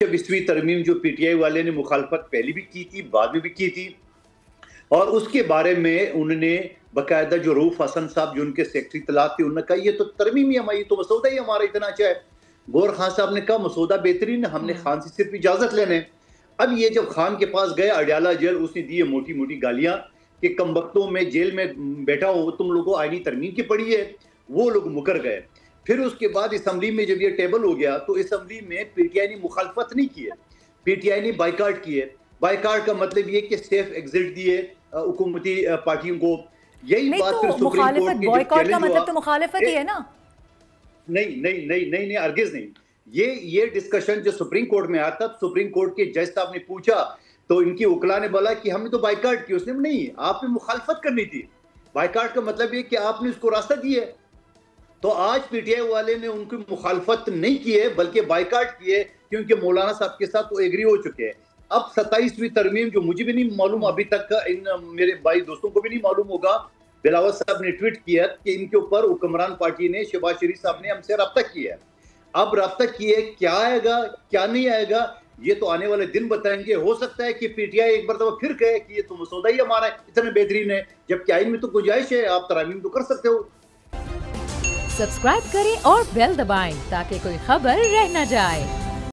20वीं तरमीम जो पीटीआई वाले ने मुखालफत पहले भी की थी, बाद में भी की थी, और उसके बारे में उन्होंने बाकायदा जो रऊफ हसन साहब जो उनके सेक्रेटरी तलात थे, उन्होंने कहा ये तो तरमीम ही हमारी, तो मसौदा ही हमारा इतना अच्छा है। गौर खान साहब ने कहा मसौदा बेहतरीन है, हमने खान से सिर्फ इजाजत लेने। अब ये जब खान के पास गए अडयाला जेल, उसने दी मोटी मोटी गालियां कि कम वक्तों में जेल में बैठा हो, तुम लोगों आईनी तरमीम की पड़ी है। वो लोग मुकर गए। फिर उसके बाद असम्बली में जब ये टेबल हो गया तो असम्बली में पीटीआई ने मुखालफत नहीं की है, पीटीआई ने बाइकाट किए। बाइकाट का मतलब ये कि सेफ एग्जिट दिए हुकूमती पार्टियों को। यही बात तो फिर सुप्रीम कोर्ट के बॉयकॉट का मतलब तो मुखालफत ही है ना? नहीं नहीं नहीं नहीं नहीं, अर्गिज नहीं। ये डिस्कशन जो सुप्रीम कोर्ट में आया था, सुप्रीम कोर्ट के जज साहब ने पूछा तो इनकी वकला ने बोला कि हमने तो बाइकाट की। उसने नहीं, आपने मुखालफत करनी थी। बाइकाट का मतलब ये कि आपने उसको रास्ता दिया। तो आज पीटीआई वाले ने उनकी मुखालफत नहीं की है बल्कि बाइकाट किए, क्योंकि मौलाना साहब के साथ वो एग्री हो चुके हैं। अब 27वीं तरमीम जो मुझे भी नहीं मालूम, अभी तक इन मेरे भाई दोस्तों को भी नहीं मालूम होगा, बिलावल साहब ने ट्वीट किया कि इनके ऊपर हुक्मरान पार्टी ने, शहबाज शरीफ साहब ने हमसे रब्ता किया है। अब रब्ता किए, क्या आएगा क्या नहीं आएगा ये तो आने वाले दिन बताएंगे। हो सकता है कि पीटीआई एक बार फिर कहे कि ये तो मसौदा ही हमारा इतना बेहतरीन है, जबकि आइन में तो गुंजाइश है, आप तरामीम तो कर सकते हो। सब्सक्राइब करें और बेल दबाएं ताकि कोई खबर रह न जाए।